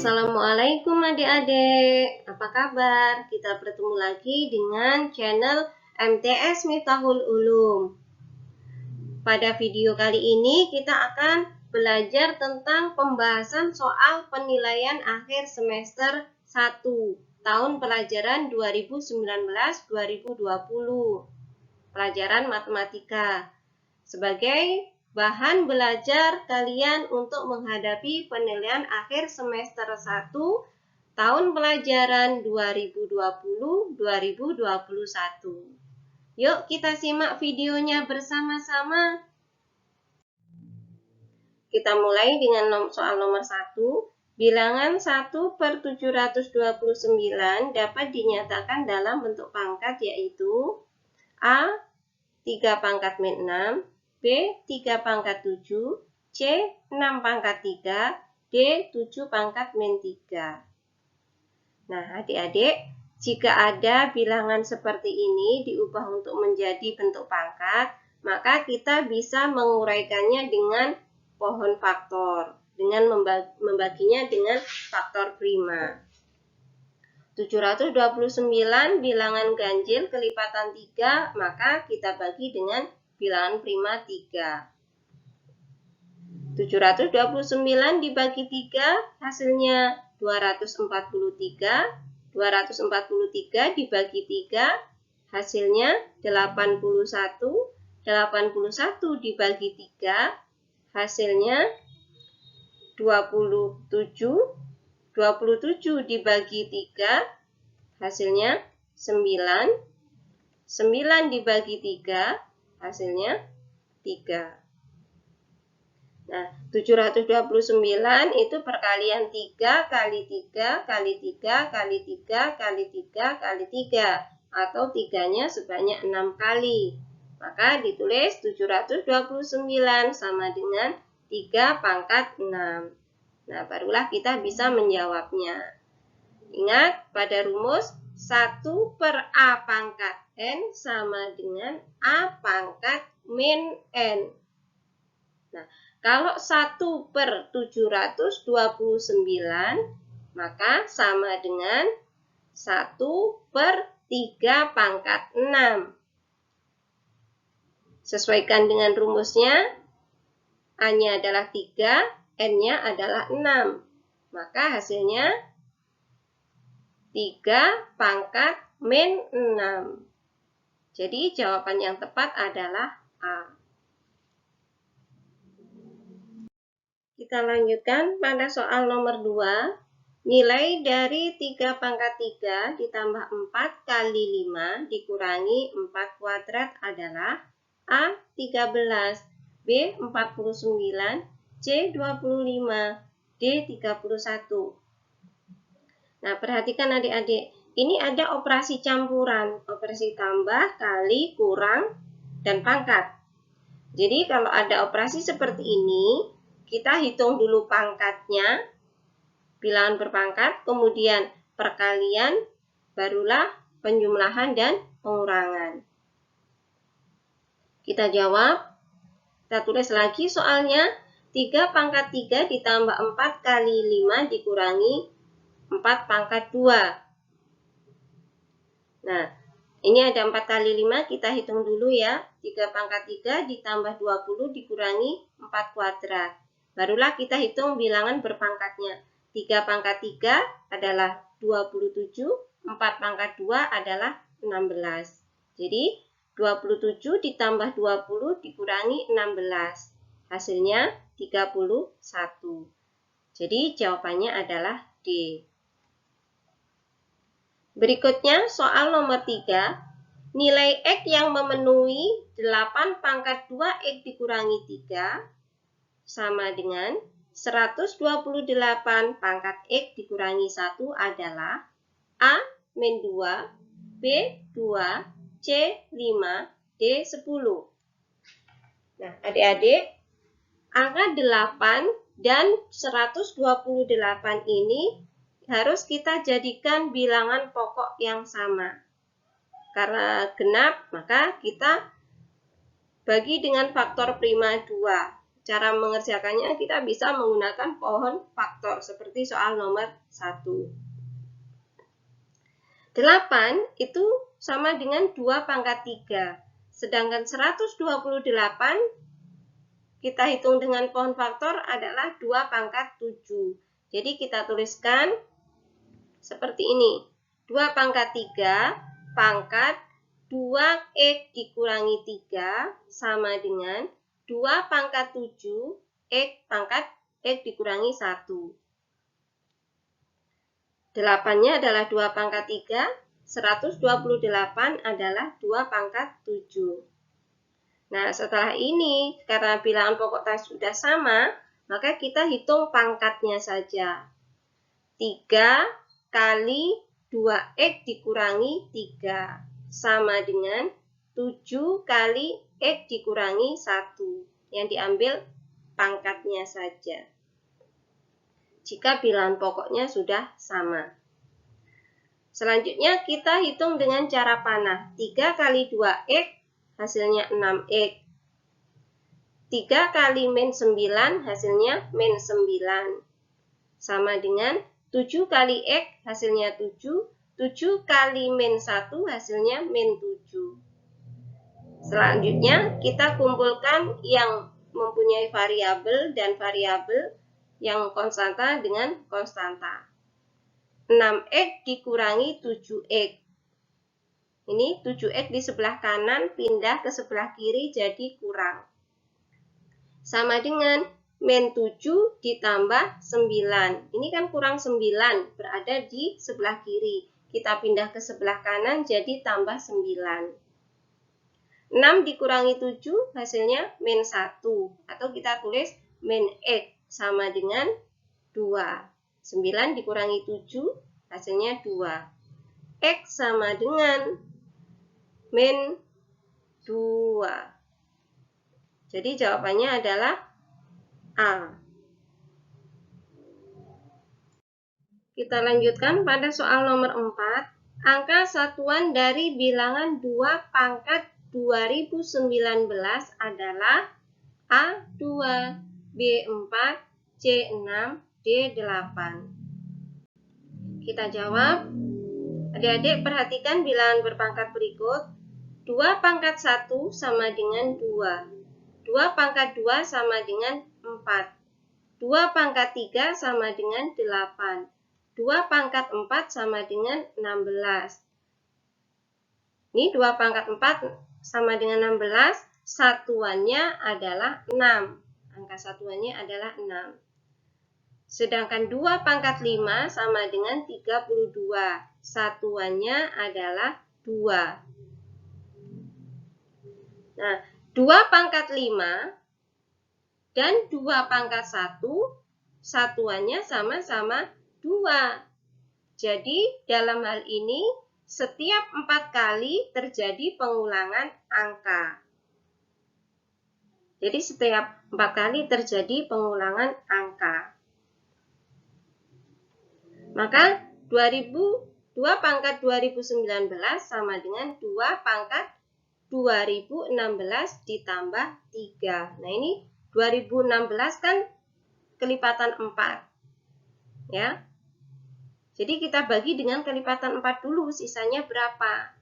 Assalamualaikum adik-adik, apa kabar? Kita bertemu lagi dengan channel MTS Miftahul Ulum. Pada video kali ini kita akan belajar tentang pembahasan soal penilaian akhir semester 1 tahun pelajaran 2019-2020, pelajaran matematika, sebagai bahan belajar kalian untuk menghadapi penilaian akhir semester 1 tahun pelajaran 2020-2021. Yuk kita simak videonya bersama-sama. Kita mulai dengan soal nomor 1. Bilangan 1/729 dapat dinyatakan dalam bentuk pangkat, yaitu A 3 pangkat min 6, B 3 pangkat 7, C 6 pangkat 3, D 7 pangkat min 3. Nah, adik-adik, jika ada bilangan seperti ini diubah untuk menjadi bentuk pangkat, maka kita bisa menguraikannya dengan pohon faktor, dengan membaginya dengan faktor prima. 729 bilangan ganjil kelipatan 3, maka kita bagi dengan bilangan prima 3. 729 dibagi 3 hasilnya 243. 243 dibagi 3 hasilnya 81. 81 dibagi 3 hasilnya 27. 27 dibagi 3 hasilnya 9. 9 dibagi 3 hasilnya 3. Nah, 729 itu perkalian 3 kali 3 kali 3 kali 3 kali 3 kali 3, atau 3-nya sebanyak 6 kali. Maka ditulis 729 sama dengan 3 pangkat 6. Nah, barulah kita bisa menjawabnya. Ingat, pada rumus 1/A pangkat N sama dengan A pangkat min N. Nah, kalau 1/729, maka sama dengan 1/3 pangkat 6. Sesuaikan dengan rumusnya, A-nya adalah 3, N-nya adalah 6. Maka hasilnya 3 pangkat min 6. Jadi jawaban yang tepat adalah A. Kita lanjutkan pada soal nomor 2. Nilai dari 3 pangkat 3 ditambah 4 kali 5 dikurangi 4 kuadrat adalah A 13, B 49, C 25, D 31. Nah, perhatikan adik-adik, ini ada operasi campuran, operasi tambah, kali, kurang, dan pangkat. Jadi kalau ada operasi seperti ini, kita hitung dulu pangkatnya, bilangan berpangkat, kemudian perkalian, barulah penjumlahan dan pengurangan. Kita jawab, kita tulis lagi soalnya, 3 pangkat 3 ditambah 4 kali 5 dikurangi 4 pangkat 2. Nah, ini ada 4 kali 5, kita hitung dulu ya. 3 pangkat 3 ditambah 20 dikurangi 4 kuadrat. Barulah kita hitung bilangan berpangkatnya. 3 pangkat 3 adalah 27, 4 pangkat 2 adalah 16. Jadi, 27 ditambah 20 dikurangi 16. Hasilnya 31. Jadi, jawabannya adalah D. Berikutnya soal nomor 3. Nilai X yang memenuhi 8 pangkat 2X dikurangi 3 sama dengan 128 pangkat X dikurangi 1 adalah A min 2, B 2, C 5, D 10. Nah, adik-adik, angka 8 dan 128 ini harus kita jadikan bilangan pokok yang sama. Karena genap, maka kita bagi dengan faktor prima 2. cara mengerjakannya kita bisa menggunakan pohon faktor seperti soal nomor 1. 8 itu sama dengan 2 pangkat 3. Sedangkan 128 kita hitung dengan pohon faktor adalah 2 pangkat 7. Jadi kita tuliskan seperti ini. 2 pangkat 3 pangkat 2x dikurangi 3 sama dengan 2 pangkat 7 x pangkat x dikurangi 1. 8-nya adalah 2 pangkat 3, 128 adalah 2 pangkat 7. Nah, setelah ini, karena bilangan pokok tadi sudah sama, maka kita hitung pangkatnya saja. 3 kali 2x dikurangi 3 sama dengan 7 kali x dikurangi 1. Yang diambil pangkatnya saja. Jika bilangan pokoknya sudah sama. Selanjutnya kita hitung dengan cara panah. 3 kali 2x hasilnya 6x. 3 kali min 9 hasilnya min 9. Sama dengan 7 kali x hasilnya 7. 7 kali min 1 hasilnya min 7. Selanjutnya kita kumpulkan yang mempunyai variabel dan variabel yang konstanta dengan konstanta. 6x dikurangi 7x. Ini 7x di sebelah kanan pindah ke sebelah kiri jadi kurang. Sama dengan min 7 ditambah 9. Ini kan kurang 9 berada di sebelah kiri. Kita pindah ke sebelah kanan jadi tambah 9. 6 dikurangi 7 hasilnya min 1. Atau kita tulis min x sama dengan 2. 9 dikurangi 7 hasilnya 2. X sama dengan min 2. Jadi jawabannya adalah A. Kita lanjutkan pada soal nomor 4. Angka satuan dari bilangan 2 pangkat 2019 adalah A2, B4, C6, D8. Kita jawab. Adik-adik perhatikan bilangan berpangkat berikut. 2 pangkat 1 sama dengan 2. 2 pangkat 2 sama dengan 4. 2 pangkat 3 sama dengan 8. 2 pangkat 4 sama dengan 16. Ini 2 pangkat 4 sama dengan 16, satuannya adalah 6. Angka satuannya adalah 6. Sedangkan 2 pangkat 5 sama dengan 32. Satuannya adalah 2. Nah, 2 pangkat 5 dan 2 pangkat 1, satuannya sama-sama 2. Jadi, dalam hal ini, setiap 4 kali terjadi pengulangan angka. Jadi, setiap 4 kali terjadi pengulangan angka. Maka, 2 pangkat 2019 sama dengan 2 pangkat 2016 ditambah 3. Nah, ini 2016 kan kelipatan 4. Ya. Jadi kita bagi dengan kelipatan 4 dulu, sisanya berapa?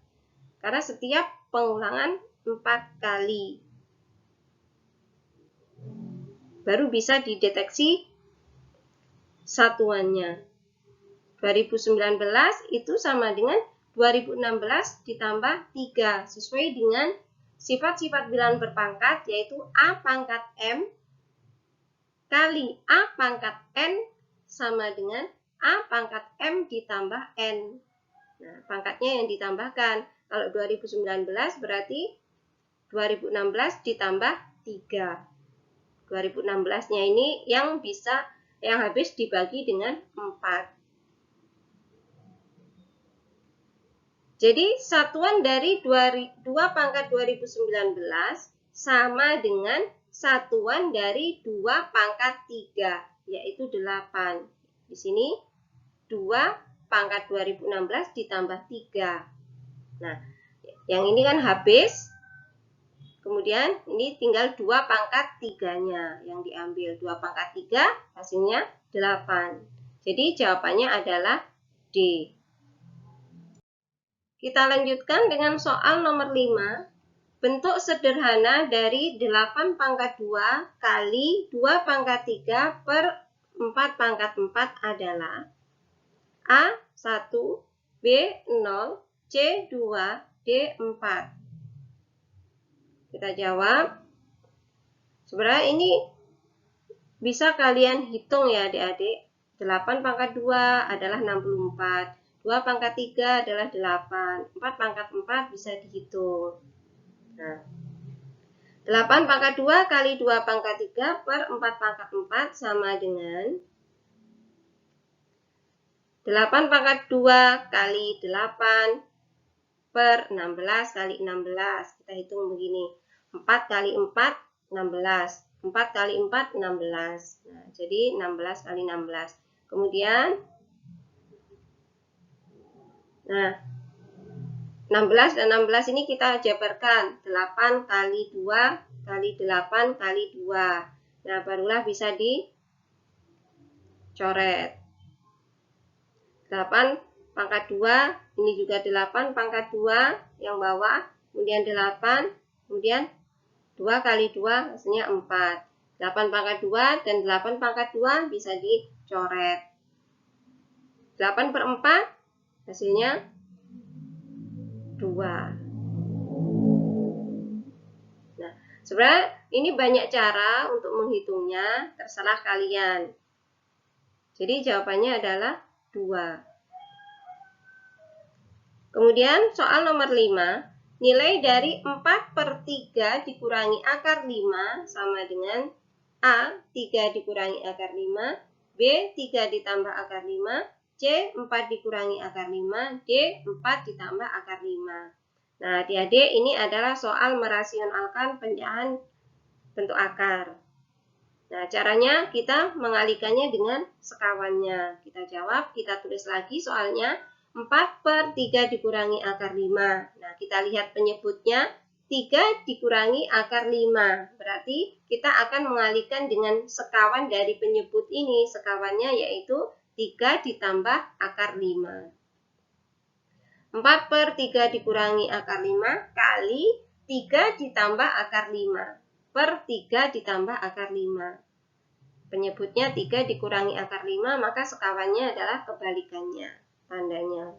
Karena setiap pengulangan 4 kali. Baru bisa dideteksi satuannya. 2019 itu sama dengan 2016 ditambah 3. Sesuai dengan sifat-sifat bilangan berpangkat, yaitu A pangkat M kali A pangkat N sama dengan A pangkat M ditambah N. Nah, pangkatnya yang ditambahkan. Kalau 2019 berarti 2016 ditambah 3. 2016-nya ini yang habis dibagi dengan 4. Jadi, satuan dari 2 pangkat 2019 sama dengan satuan dari 2 pangkat 3, yaitu 8. Di sini 2 pangkat 2016 ditambah 3. Nah, yang ini kan habis. Kemudian ini tinggal 2 pangkat 3-nya yang diambil. 2 pangkat 3 hasilnya 8. Jadi jawabannya adalah D. Kita lanjutkan dengan soal nomor 5. Bentuk sederhana dari 8 pangkat 2 kali 2 pangkat 3 per 4 pangkat 4 adalah A 1, B 0, C 2, D 4. Kita jawab. Sebenarnya ini bisa kalian hitung ya adik-adik. 8 pangkat 2 adalah 64. 2 pangkat 3 adalah 8. 4 pangkat 4 bisa dihitung. Nah, 8 pangkat 2 kali 2 pangkat 3 per 4 pangkat 4 sama dengan 8 pangkat 2 kali 8 per 16 kali 16. Kita hitung begini. 4 kali 4, 16. 4 kali 4, 16. Nah, jadi 16 kali 16. Kemudian, nah, 16 dan 16 ini kita jabarkan. 8 kali 2 kali 8 kali 2. Nah, barulah bisa dicoret. 8 pangkat 2, ini juga 8 pangkat 2 yang bawah, kemudian 8, kemudian 2 kali 2 hasilnya 4. 8 pangkat 2 dan 8 pangkat 2 bisa dicoret. 8 per 4 hasilnya 2. Nah, sebenarnya ini banyak cara untuk menghitungnya, terserah kalian. Jadi jawabannya adalah 2. Kemudian soal nomor 5. Nilai dari 4 per 3 dikurangi akar 5 sama dengan A 3 dikurangi akar 5, B 3 ditambah akar 5, C 4 dikurangi akar 5, D 4 ditambah akar 5. Nah, adik-adik, ini adalah soal merasionalkan pecahan bentuk akar. Nah, caranya kita mengalihkannya dengan sekawannya. Kita jawab, kita tulis lagi soalnya. 4 per 3 dikurangi akar 5. Nah, kita lihat penyebutnya. 3 dikurangi akar 5. Berarti kita akan mengalihkan dengan sekawan dari penyebut ini. Sekawannya yaitu 3 ditambah akar 5. 4 per 3 dikurangi akar 5 kali 3 ditambah akar 5 per 3 ditambah akar 5. Penyebutnya 3 dikurangi akar 5, maka sekawannya adalah kebalikannya. Tandanya.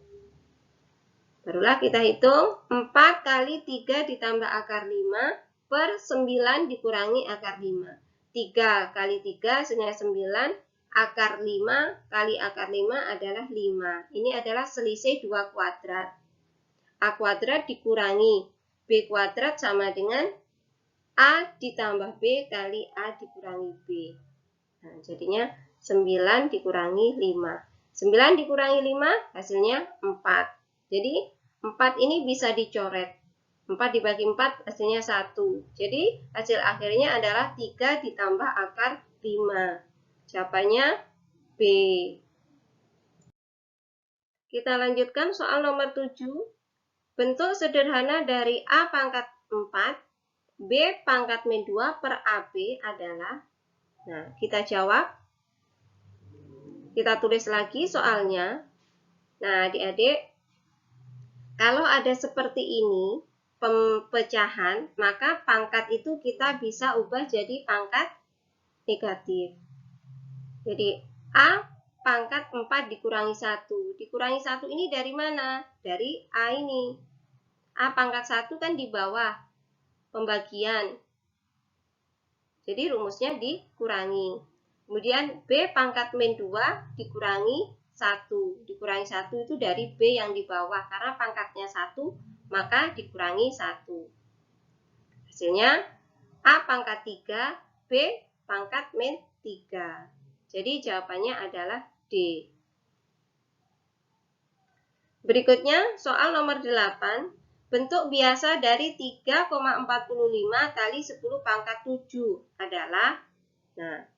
Barulah kita hitung 4 kali 3 ditambah akar 5 per 9 dikurangi akar 5. 3 kali 3 hasilnya 9, akar 5 kali akar 5 adalah 5. Ini adalah selisih 2 kuadrat. A kuadrat dikurangi B kuadrat sama dengan A ditambah B kali A dikurangi B. Nah, jadinya 9 dikurangi 5. 9 dikurangi 5 hasilnya 4. Jadi 4 ini bisa dicoret. 4 dibagi 4 hasilnya 1. Jadi hasil akhirnya adalah 3 ditambah akar 5. Jawabannya B. Kita lanjutkan soal nomor 7. Bentuk sederhana dari A pangkat 4, B pangkat min 2 per AB adalah. Nah, kita jawab. Kita tulis lagi soalnya. Nah, adik-adik, kalau ada seperti ini, pecahan, maka pangkat itu kita bisa ubah jadi pangkat negatif. Jadi, A pangkat 4 dikurangi 1. Dikurangi 1 ini dari mana? Dari A ini. A pangkat 1 kan di bawah pembagian. Jadi, rumusnya dikurangi. Kemudian B pangkat min 2 dikurangi 1. Dikurangi 1 itu dari B yang di bawah. Karena pangkatnya 1, maka dikurangi 1. Hasilnya A pangkat 3, B pangkat min 3. Jadi jawabannya adalah D. Berikutnya soal nomor 8. Bentuk biasa dari 3,45 kali 10 pangkat 7 adalah. Nah,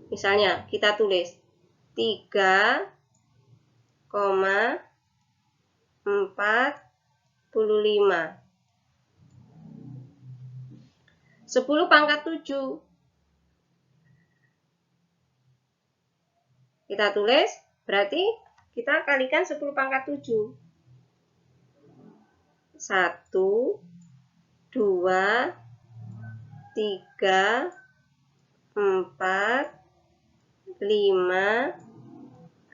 misalnya kita tulis 3,4 10 pangkat 7. Kita tulis, berarti kita kalikan 10 pangkat 7. 1, 2, 3, 4, 5,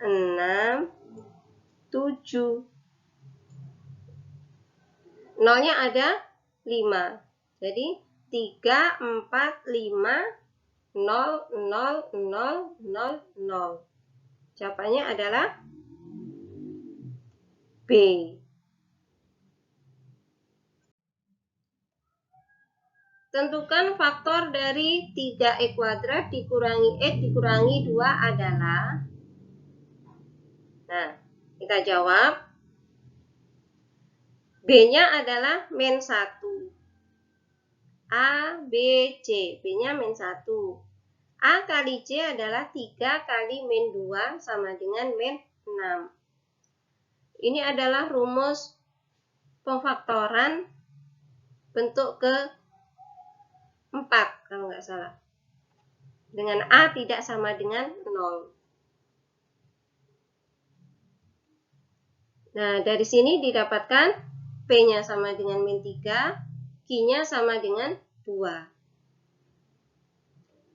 6, 7. Nolnya ada 5. Jadi 3, 4, 5, 0, 0, 0, 0, 0. Jawabannya adalah B. Tentukan faktor dari 3x kuadrat dikurangi x dikurangi 2 adalah. Nah, kita jawab. B-nya adalah min 1. A, B, C. B-nya min 1. A kali C adalah 3 kali min 2 sama dengan min 6. Ini adalah rumus pemfaktoran bentuk ke 4 kalau nggak salah. Dengan A tidak sama dengan 0. Nah, dari sini didapatkan P-nya sama dengan min 3, Q-nya sama dengan 2.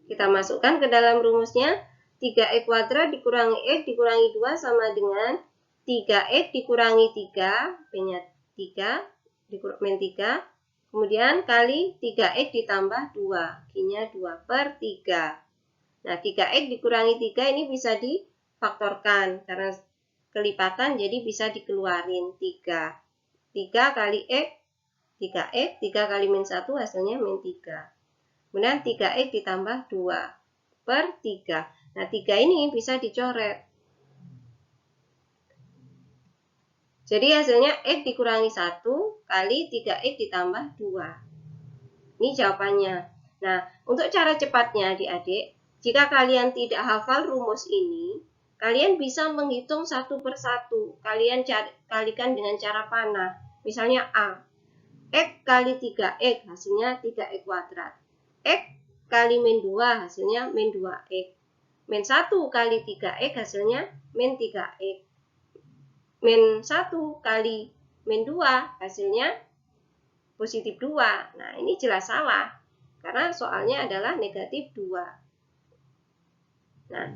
Kita masukkan ke dalam rumusnya. 3x kuadrat dikurangi x dikurangi 2 sama dengan 3x dikurangi 3, P-nya 3, min 3. Kemudian kali 3x ditambah 2, Q-nya 2 per 3. Nah, 3x dikurangi 3 ini bisa difaktorkan. Karena kelipatan jadi bisa dikeluarin 3. 3 kali x, 3x, 3 kali min 1 hasilnya min 3. Kemudian 3x ditambah 2 per 3. Nah, 3 ini bisa dicoret. Jadi hasilnya x dikurangi 1 kali 3x ditambah 2. Ini jawabannya. Nah, untuk cara cepatnya adik-adik, jika kalian tidak hafal rumus ini, kalian bisa menghitung satu persatu. Kalian kalikan dengan cara panah. Misalnya A. X kali 3x hasilnya 3x kuadrat. X kali min 2 hasilnya min 2x. Min 1 kali 3x hasilnya min 3x. Min 1 kali min 2 hasilnya positif 2. Nah, ini jelas salah. Karena soalnya adalah negatif 2. Nah,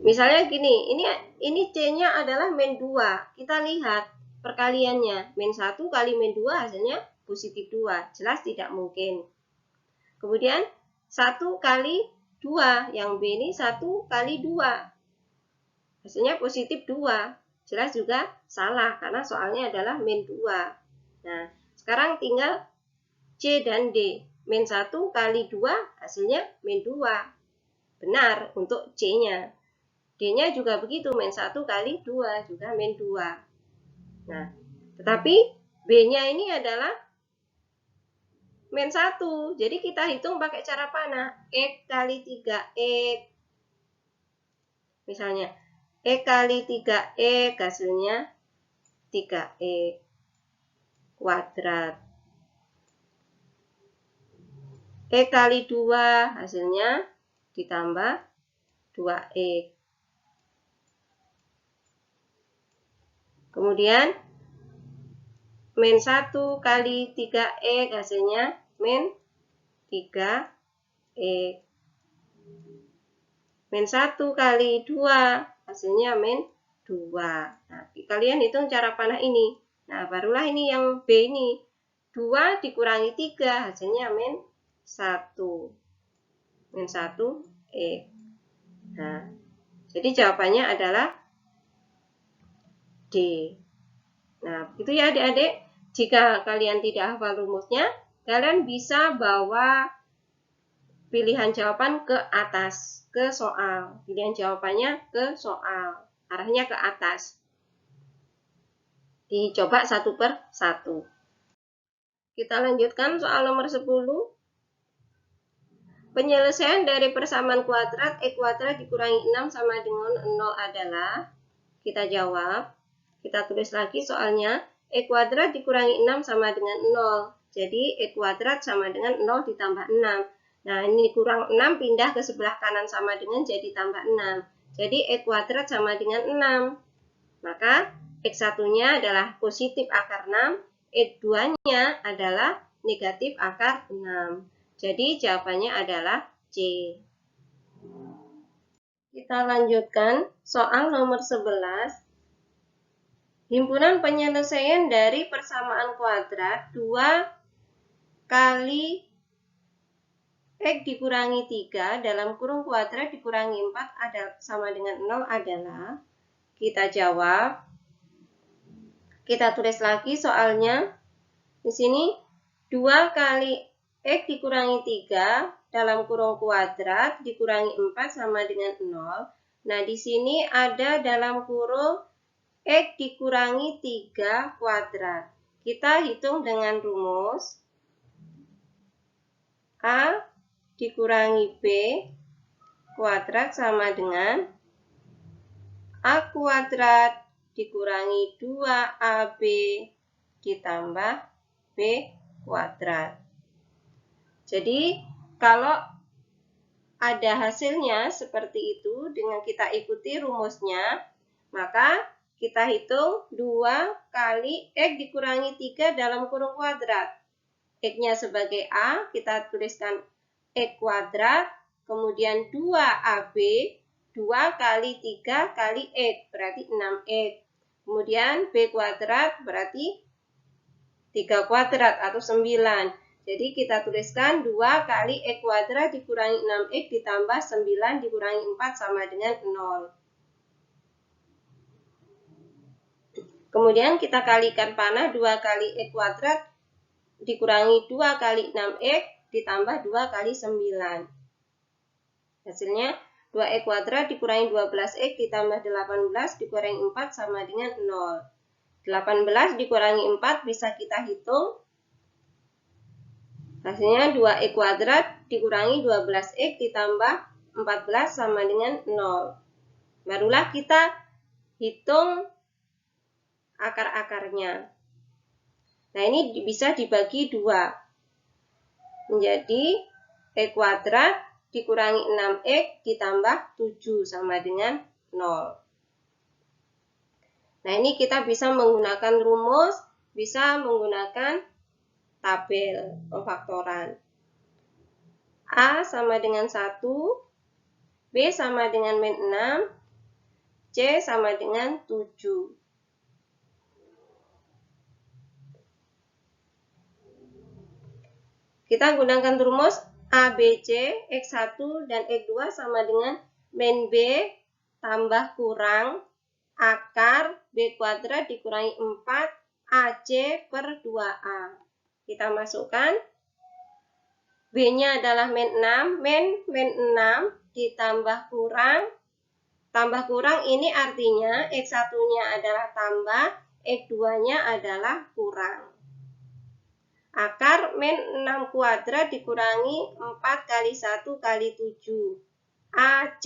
misalnya gini, ini C-nya adalah min 2. Kita lihat perkaliannya. Min 1 kali min 2 hasilnya positif 2. Jelas tidak mungkin. Kemudian 1 kali 2. Yang B ini 1 kali 2. Hasilnya positif 2. Jelas juga salah karena soalnya adalah min 2. Nah, sekarang tinggal C dan D. Min 1 kali 2 hasilnya min 2. Benar untuk C-nya. D-nya juga begitu, min 1 kali 2 juga min 2. Nah, tetapi B-nya ini adalah min 1. Jadi kita hitung pakai cara panah. X kali 3x. Misalnya, X kali 3x hasilnya 3x kuadrat. X kali 2 hasilnya ditambah 2x. Kemudian min 1 kali 3x hasilnya min 3x. Min 1 kali 2 hasilnya min 2. Nah, kalian hitung cara panah ini. Nah, barulah ini yang B ini. 2 dikurangi 3 hasilnya min 1. Min 1 X. Nah, jadi jawabannya adalah D. Nah, itu ya adik-adik. Jika kalian tidak hafal rumusnya, kalian bisa bawa pilihan jawaban ke atas, ke soal. Pilihan jawabannya ke soal. Arahnya ke atas. Dicoba satu per satu. Kita lanjutkan soal nomor 10. Penyelesaian dari persamaan kuadrat X kuadrat dikurangi 6 sama dengan 0 adalah. Kita jawab. Kita tulis lagi soalnya. X kuadrat dikurangi 6 sama dengan 0. Jadi X kuadrat sama dengan 0 ditambah 6. Nah, ini kurang 6 pindah ke sebelah kanan sama dengan jadi tambah 6. Jadi X kuadrat sama dengan 6. Maka X1-nya adalah positif akar 6, X2-nya adalah negatif akar 6. Jadi jawabannya adalah C. Kita lanjutkan soal nomor 11. Himpunan penyelesaian dari persamaan kuadrat 2 kali X dikurangi 3 dalam kurung kuadrat dikurangi 4 sama dengan 0 adalah, kita jawab, kita tulis lagi soalnya. Di sini 2 kali X dikurangi 3 dalam kurung kuadrat dikurangi 4 sama dengan 0. Nah, di sini ada dalam kurung X dikurangi 3 kuadrat. Kita hitung dengan rumus A dikurangi B kuadrat sama dengan A kuadrat dikurangi 2AB ditambah B kuadrat. Jadi, kalau ada hasilnya seperti itu dengan kita ikuti rumusnya, maka kita hitung 2 kali X dikurangi 3 dalam kurung kuadrat. X-nya sebagai A, kita tuliskan X kuadrat, kemudian 2AB, 2 kali 3 kali X, berarti 6X. Kemudian B kuadrat berarti 3 kuadrat atau 9. Jadi kita tuliskan 2 kali X kuadrat dikurangi 6X ditambah 9 dikurangi 4 sama dengan 0. Kemudian kita kalikan panah 2 kali X kuadrat dikurangi 2 kali 6X ditambah 2 kali 9. Hasilnya 2X kuadrat dikurangi 12X ditambah 18 dikurangi 4 sama dengan 0. 18 dikurangi 4 bisa kita hitung. Hasilnya 2X kuadrat dikurangi 12X ditambah 14 sama dengan 0. Barulah kita hitung akar-akarnya. Nah, ini bisa dibagi 2. Menjadi X kuadrat dikurangi 6X ditambah 7 sama dengan 0. Nah, ini kita bisa menggunakan rumus, bisa menggunakan tabel pemfaktoran. A sama dengan 1, B sama dengan min 6, C sama dengan 7. Kita gunakan rumus ABC, X1 dan X2 sama dengan min B tambah kurang akar B kuadrat dikurangi 4 AC per 2A. Kita masukkan. B-nya adalah min 6, min 6 ditambah kurang. Tambah kurang ini artinya X1-nya adalah tambah, X2-nya adalah kurang. Akar min 6 kuadrat dikurangi 4 kali 1 kali 7. AC.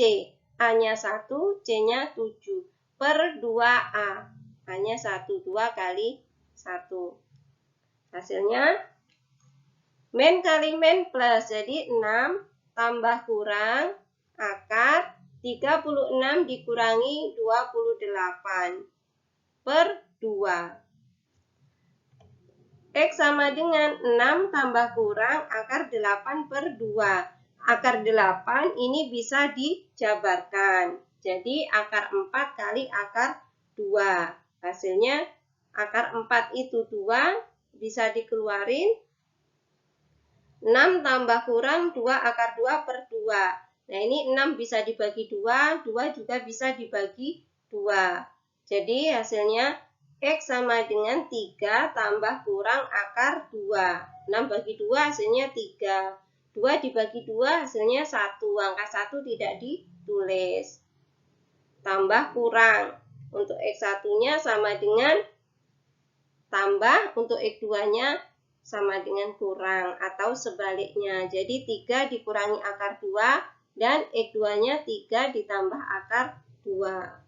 A-nya 1, C-nya 7. Per 2A. A-nya 1, 2 kali 1. Hasilnya min kali min plus. Jadi 6 tambah kurang akar 36 dikurangi 28 per 2. X sama dengan 6 tambah kurang akar 8 per 2. Akar 8 ini bisa dijabarkan. Jadi akar 4 kali akar 2. Hasilnya akar 4 itu 2, bisa dikeluarin. 6 tambah kurang 2 akar 2 per 2. Nah, ini 6 bisa dibagi 2, 2 juga bisa dibagi 2. Jadi hasilnya X sama dengan 3 tambah kurang akar 2. 6 bagi 2 hasilnya 3. 2 dibagi 2 hasilnya 1. Angka 1 tidak ditulis. Tambah kurang. Untuk X1-nya sama dengan tambah, untuk X2-nya sama dengan kurang atau sebaliknya. Jadi 3 dikurangi akar 2 dan X2-nya 3 ditambah akar 2.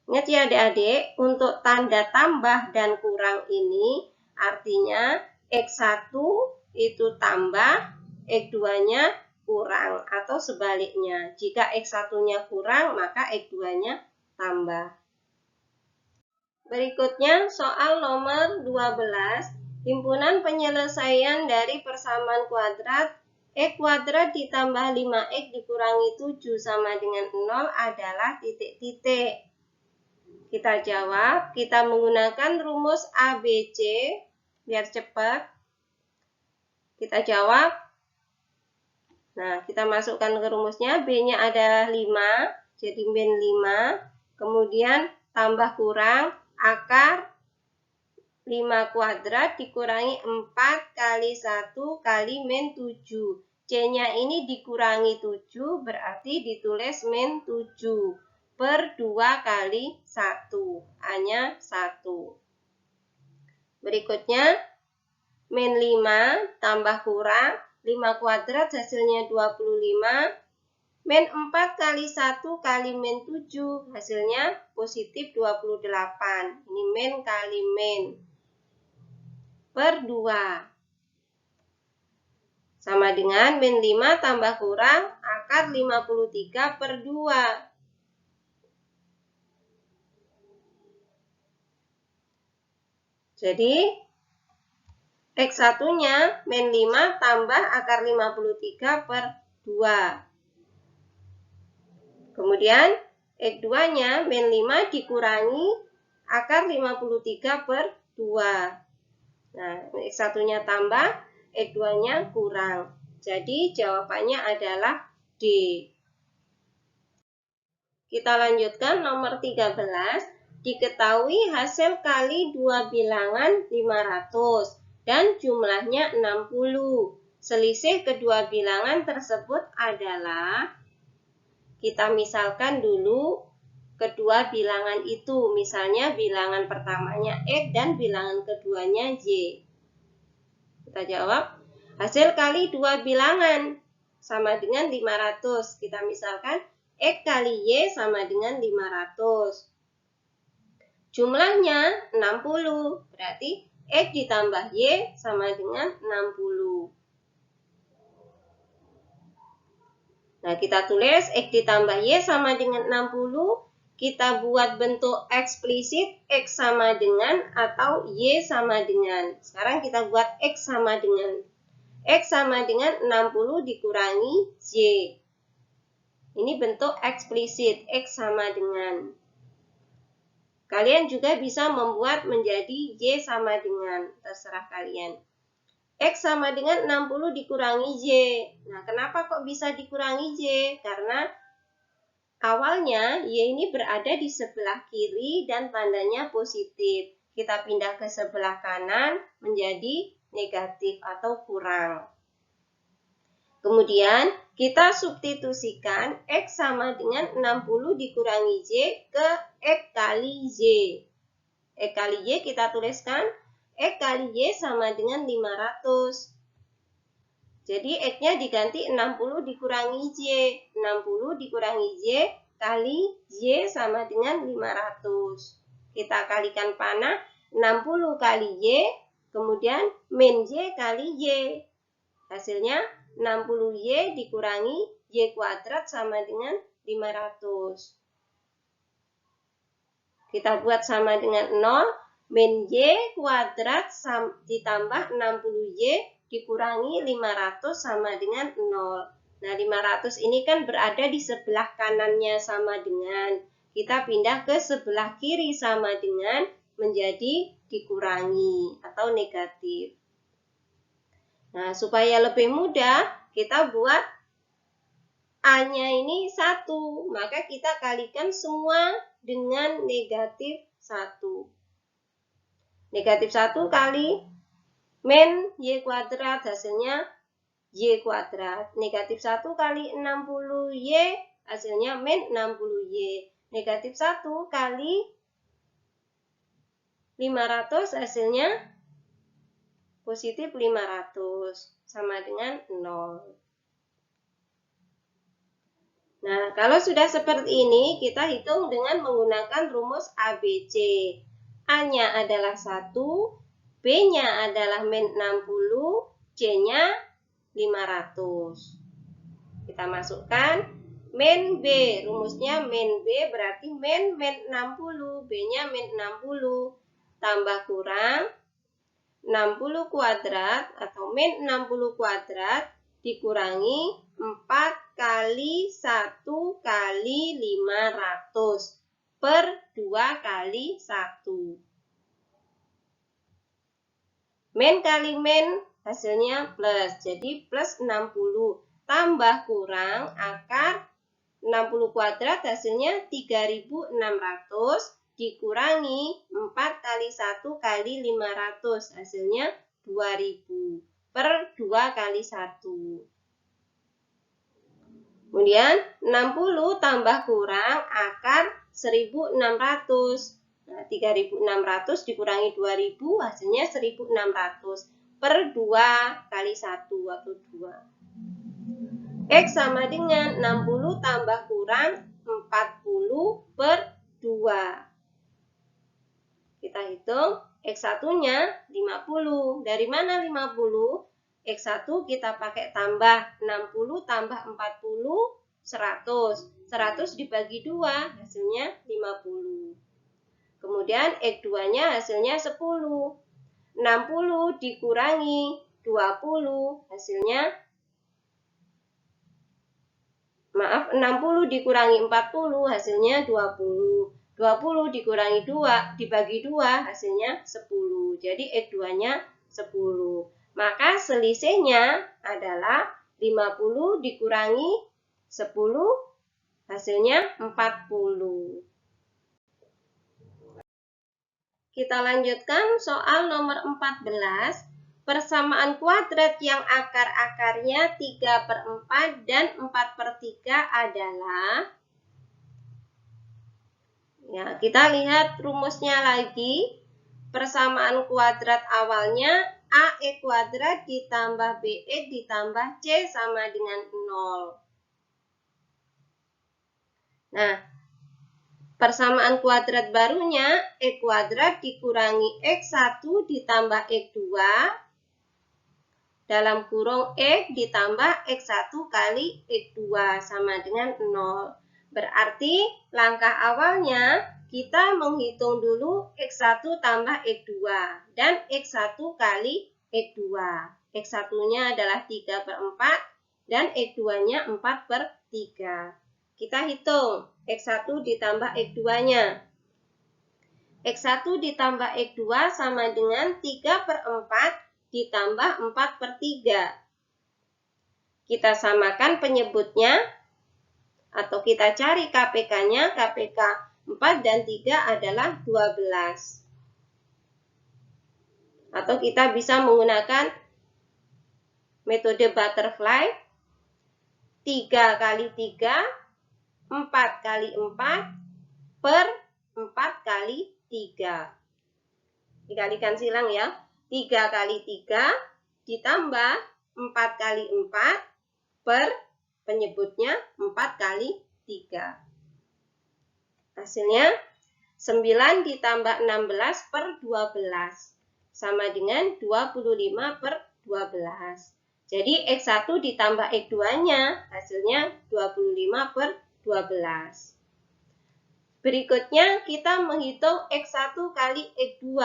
Ingat ya adik-adik, untuk tanda tambah dan kurang ini artinya X1 itu tambah, X2-nya kurang atau sebaliknya. Jika X1-nya kurang, maka X2-nya tambah. Berikutnya soal nomor 12. Himpunan penyelesaian dari persamaan kuadrat X kuadrat ditambah 5X dikurangi 7 sama dengan 0 adalah titik-titik. Kita jawab, kita menggunakan rumus ABC biar cepat. Kita jawab. Nah, kita masukkan ke rumusnya, B-nya adalah 5, jadi min 5. Kemudian tambah kurang, akar 5 kuadrat dikurangi 4 kali 1 kali min 7. C-nya ini dikurangi 7, berarti ditulis min 7 per 2 kali 1. A-nya 1. Berikutnya, min 5 tambah kurang, 5 kuadrat hasilnya 25. Min 4 kali 1 kali min 7, hasilnya positif 28. Ini min kali min. Per 2. Sama dengan min 5 tambah kurang akar 53 per 2. Jadi, X1-nya min 5 tambah akar 53 per 2. Kemudian, X2-nya min 5 dikurangi akar 53 per 2. Nah, X1-nya tambah, X2-nya kurang. Jadi, jawabannya adalah D. Kita lanjutkan nomor 13. Diketahui hasil kali dua bilangan 500 dan jumlahnya 60. Selisih kedua bilangan tersebut adalah, kita misalkan dulu kedua bilangan itu, misalnya bilangan pertamanya X dan bilangan keduanya Y. Kita jawab, hasil kali dua bilangan sama dengan 500. Kita misalkan X kali Y sama dengan 500. Jumlahnya 60, berarti X ditambah Y sama dengan 60. Nah, kita tulis X ditambah Y sama dengan 60. Kita buat bentuk eksplisit X sama dengan atau Y sama dengan. Sekarang kita buat X sama dengan. X sama dengan 60 dikurangi Y. Ini bentuk eksplisit X sama dengan. Kalian juga bisa membuat menjadi Y sama dengan. Terserah kalian. X sama dengan 60 dikurangi Y. Nah, kenapa kok bisa dikurangi Y? Karena awalnya Y ini berada di sebelah kiri dan tandanya positif. Kita pindah ke sebelah kanan menjadi negatif atau kurang. Kemudian kita substitusikan X sama dengan 60 dikurangi Y ke X kali Y. X kali Y kita tuliskan X kali Y sama dengan 500. Jadi X-nya diganti 60 dikurangi Y. 60 dikurangi Y kali Y sama dengan 500. Kita kalikan panah 60 kali Y, kemudian min Y kali Y. Hasilnya 60Y dikurangi Y kuadrat sama dengan 500. Kita buat sama dengan 0. Min Y kuadrat ditambah 60Y dikurangi 500 sama dengan 0. Nah, 500 ini kan berada di sebelah kanannya sama dengan. Kita pindah ke sebelah kiri sama dengan menjadi dikurangi atau negatif. Nah, supaya lebih mudah, kita buat A-nya ini 1. Maka kita kalikan semua dengan negatif 1. Negatif 1 kali min Y kuadrat, hasilnya Y kuadrat. Negatif 1 kali 60Y, hasilnya min 60Y. Negatif 1 kali 500, hasilnya positif 500. Sama dengan 0. Nah, kalau sudah seperti ini, kita hitung dengan menggunakan rumus ABC. A-nya adalah 1, B-nya adalah min 60, C-nya 500. Kita masukkan min B. Rumusnya min B berarti min 60, B-nya min 60. Tambah kurang 60 kuadrat atau min 60 kuadrat dikurangi 4 kali 1 kali 500 per 2 kali 1. Min kali min hasilnya plus, jadi plus 60. Tambah kurang akar 60 kuadrat hasilnya 3600 dikurangi 4 kali 1 kali 500 hasilnya 2000 per 2 kali 1. Kemudian 60 tambah kurang akar 1600. Nah, 3600 dikurangi 2000 hasilnya 1600 per 2 kali 1 atau 2. X sama dengan 60 tambah kurang 40 per 2. Kita hitung X1-nya 50. Dari mana 50? X1 kita pakai tambah 60 tambah 40, 100. 100 dibagi 2 hasilnya 50. Kemudian X2-nya hasilnya 10. 60 dikurangi 20 hasilnya 60 dikurangi 40 hasilnya 20. 20 dikurangi 2 dibagi 2 hasilnya 10. Jadi X2-nya 10. Maka selisihnya adalah 50 dikurangi 10 hasilnya 40. Kita lanjutkan soal nomor 14. Persamaan kuadrat yang akar-akarnya 3/4 dan 4/3 adalah, ya, kita lihat rumusnya lagi. Persamaan kuadrat awalnya AE kuadrat ditambah BE ditambah C sama dengan 0. Nah, persamaan kuadrat barunya E kuadrat dikurangi X1 ditambah X2 dalam kurung X ditambah X1 kali X2 sama dengan 0. Berarti langkah awalnya kita menghitung dulu X1 tambah X2 dan X1 kali X2. X1-nya adalah 3/4 dan X2-nya 4/3. Kita hitung X1 ditambah X2-nya. X1 ditambah X2 sama dengan 3/4 ditambah 4/3. Kita samakan penyebutnya atau kita cari KPK-nya. KPK 4 dan 3 adalah 12. Atau kita bisa menggunakan metode butterfly. 3 kali 3, 4 kali 4 per 4 kali 3. Dikalikan silang ya. 3 kali 3 ditambah 4 kali 4 per penyebutnya 4 kali 3. Hasilnya 9 ditambah 16 per 12 sama dengan 25 per 12. Jadi X1 ditambah X2-nya hasilnya 25 per 12. Berikutnya kita menghitung X1 kali X2.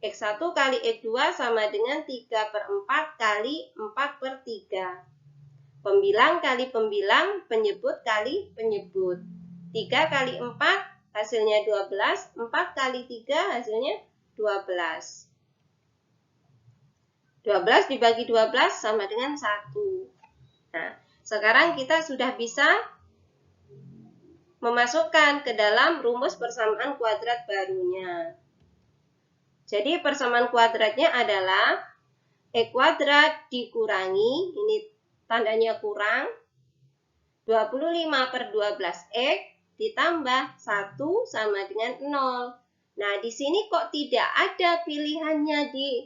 X1 kali X2 sama dengan 3/4 kali 4/3. Pembilang kali pembilang, penyebut kali penyebut. 3 kali 4 hasilnya 12, 4 kali 3 hasilnya 12. 12 dibagi 12 sama dengan 1. Nah, sekarang kita sudah bisa memasukkan ke dalam rumus persamaan kuadrat barunya. Jadi persamaan kuadratnya adalah E kuadrat dikurangi, ini tandanya kurang, 25 per 12X ditambah 1 sama dengan 0. Nah, di sini kok tidak ada pilihannya di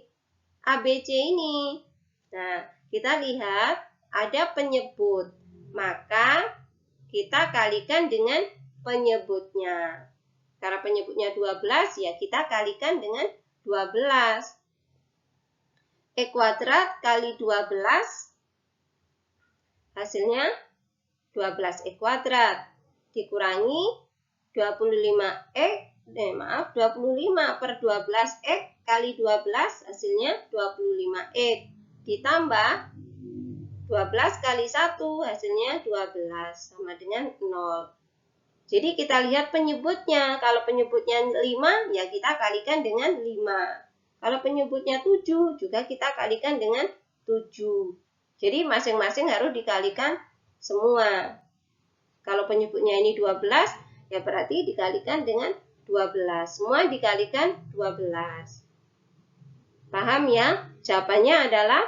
ABC ini. Nah, kita lihat ada penyebut. Maka kita kalikan dengan penyebutnya. Karena penyebutnya 12, ya kita kalikan dengan 12. E kuadrat kali 12, hasilnya 12 E kuadrat. Dikurangi 25 per 12 X kali 12, hasilnya 25X. Ditambah 12 kali 1, hasilnya 12, sama dengan 0. Jadi kita lihat penyebutnya. Kalau penyebutnya 5, ya kita kalikan dengan 5. Kalau penyebutnya 7, juga kita kalikan dengan 7. Jadi masing-masing harus dikalikan semua. Kalau penyebutnya ini 12, ya berarti dikalikan dengan 12. Semua dikalikan 12. Paham ya? Jawabannya adalah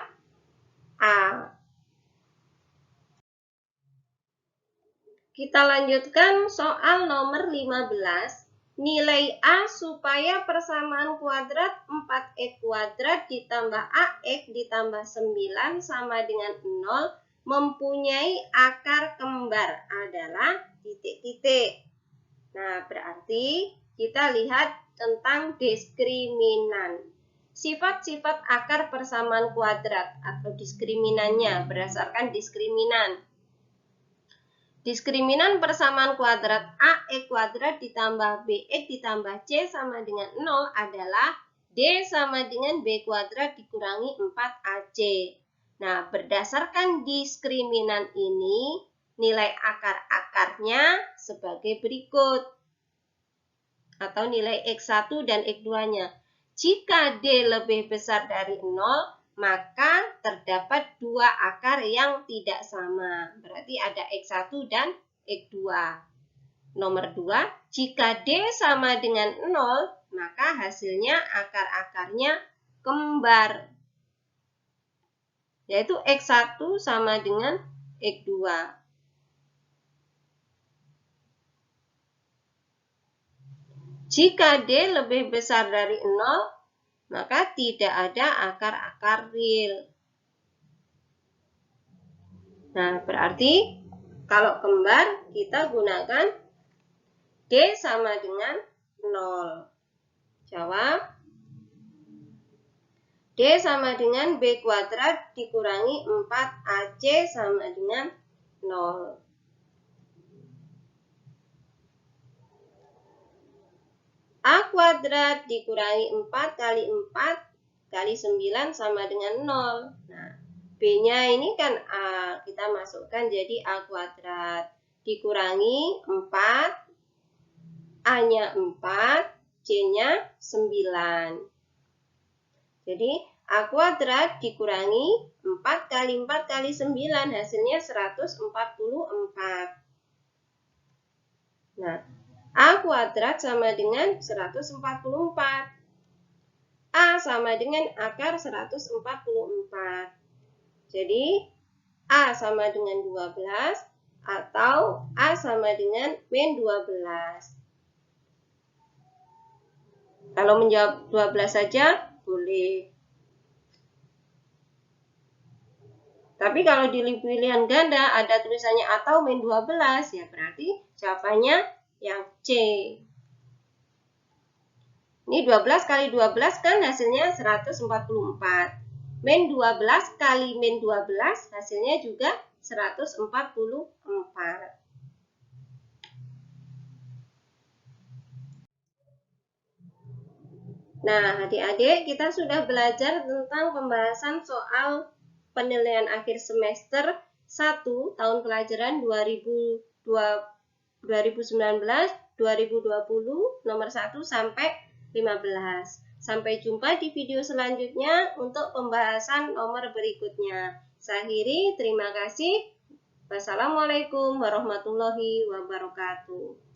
A. Kita lanjutkan soal nomor 15. Nilai A supaya persamaan kuadrat 4X kuadrat ditambah AX ditambah 9 sama dengan 0 mempunyai akar kembar adalah titik-titik. Nah, berarti kita lihat tentang diskriminan. Sifat-sifat akar persamaan kuadrat atau diskriminannya berdasarkan diskriminan. Diskriminan persamaan kuadrat AX kuadrat ditambah BX ditambah C sama dengan 0 adalah D sama dengan B kuadrat dikurangi 4AC. Nah, berdasarkan diskriminan ini, nilai akar-akarnya sebagai berikut. Atau nilai X1 dan X2-nya. Jika D lebih besar dari 0, maka terdapat dua akar yang tidak sama. Berarti ada X1 dan X2. Nomor 2, jika D sama dengan 0, maka hasilnya akar-akarnya kembar. Yaitu X1 sama dengan X2. Jika D lebih besar dari 0, maka tidak ada akar-akar real. Nah, berarti kalau kembar kita gunakan D sama dengan 0. Jawab. D sama dengan B kuadrat dikurangi 4AC sama dengan 0. A kuadrat dikurangi 4 kali 4 kali 9 sama dengan 0. Nah, B-nya ini kan A. Kita masukkan jadi A kuadrat. Dikurangi 4. A-nya 4. C-nya 9. Jadi, A kuadrat dikurangi 4 kali 4 kali 9. Hasilnya 144. Nah, A kuadrat sama dengan 144. A sama dengan akar 144. Jadi, A sama dengan 12 atau A sama dengan min 12. Kalau menjawab 12 saja, boleh. Tapi kalau di pilihan ganda ada tulisannya atau min 12, ya berarti jawabannya yang C. Ini 12 kali 12 kan hasilnya 144. Min 12 kali min 12 hasilnya juga 144. Nah, adik-adik, kita sudah belajar tentang pembahasan soal penilaian akhir semester 1 tahun pelajaran 2019-2020 nomor 1 sampai 15. Sampai jumpa di video selanjutnya untuk pembahasan nomor berikutnya. Saya akhiri, terima kasih. Wassalamualaikum warahmatullahi wabarakatuh.